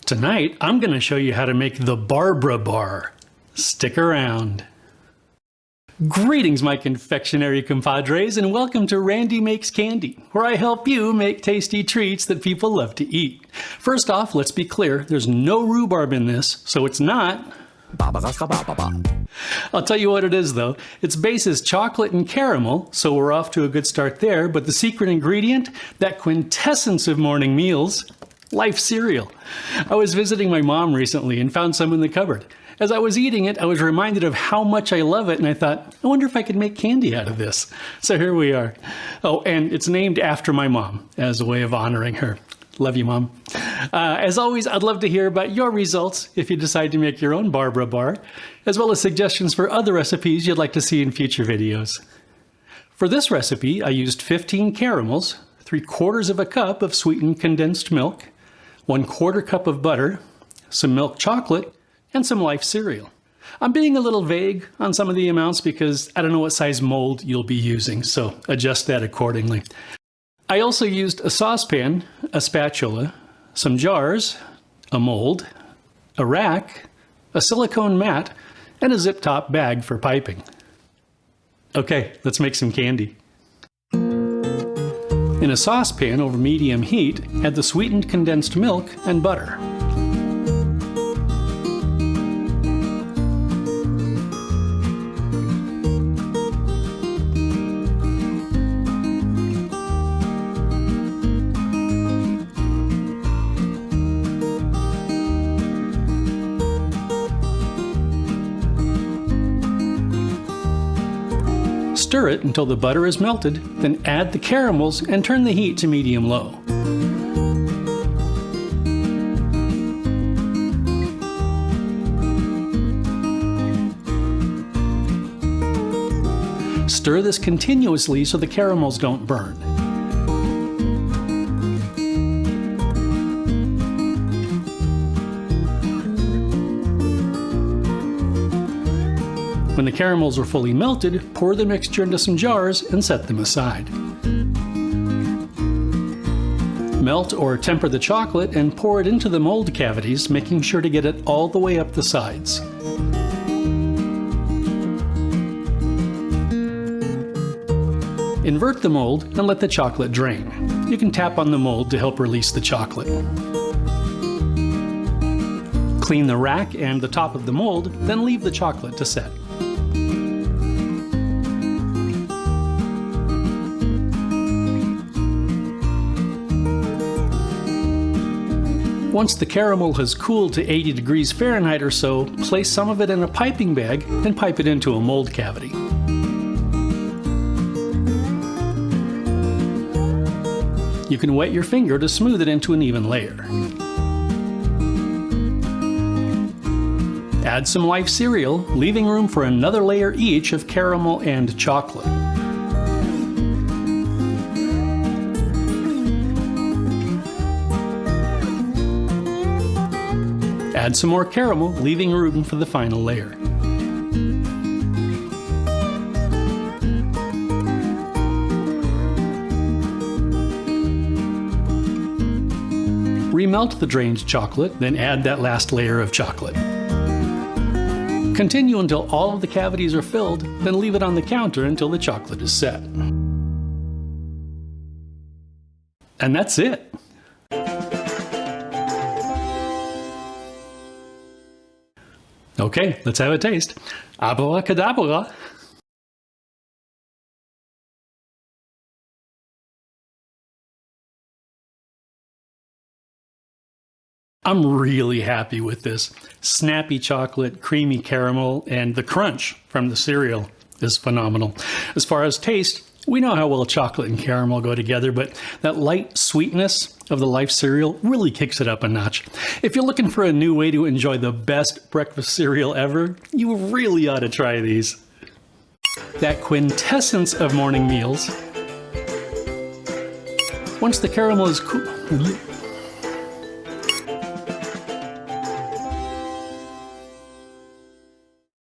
Tonight, I'm going to show you how to make the Barbara bar. Stick around. Greetings, my confectionery compadres, and welcome to Randy Makes Candy, where I help you make tasty treats that people love to eat. First off, let's be clear, there's no rhubarb in this, so it's not. I'll tell you what it is though. Its base is chocolate and caramel, so we're off to a good start there, but the secret ingredient, that quintessence of morning meals, Life cereal. I was visiting my mom recently and found some in the cupboard. As I was eating it, I was reminded of how much I love it, and I thought, I wonder if I could make candy out of this. So here we are. Oh, and it's named after my mom as a way of honoring her. Love you, Mom. As always, I'd love to hear about your results if you decide to make your own Barbara bar, as well as suggestions for other recipes you'd like to see in future videos. For this recipe, I used 15 caramels, 3/4 cup of sweetened condensed milk, 1/4 cup of butter, some milk chocolate, and some Life cereal. I'm being a little vague on some of the amounts because I don't know what size mold you'll be using, so adjust that accordingly. I also used a saucepan, a spatula, some jars, a mold, a rack, a silicone mat, and a zip-top bag for piping. Okay, let's make some candy. In a saucepan over medium heat, add the sweetened condensed milk and butter. Stir it until the butter is melted, then add the caramels and turn the heat to medium-low. Stir this continuously so the caramels don't burn. When the caramels are fully melted, pour the mixture into some jars and set them aside. Melt or temper the chocolate and pour it into the mold cavities, making sure to get it all the way up the sides. Invert the mold and let the chocolate drain. You can tap on the mold to help release the chocolate. Clean the rack and the top of the mold, then leave the chocolate to set. Once the caramel has cooled to 80 degrees Fahrenheit or so, place some of it in a piping bag and pipe it into a mold cavity. You can wet your finger to smooth it into an even layer. Add some Life cereal, leaving room for another layer each of caramel and chocolate. Add some more caramel, leaving room for the final layer. Remelt the drained chocolate, then add that last layer of chocolate. Continue until all of the cavities are filled, then leave it on the counter until the chocolate is set. And that's it. Okay, let's have a taste. Abracadabra! I'm really happy with this. Snappy chocolate, creamy caramel, and the crunch from the cereal is phenomenal. As far as taste, we know how well chocolate and caramel go together, but that light sweetness of the Life cereal really kicks it up a notch. If you're looking for a new way to enjoy the best breakfast cereal ever, you really ought to try these. That quintessence of morning meals. Once the caramel is cool...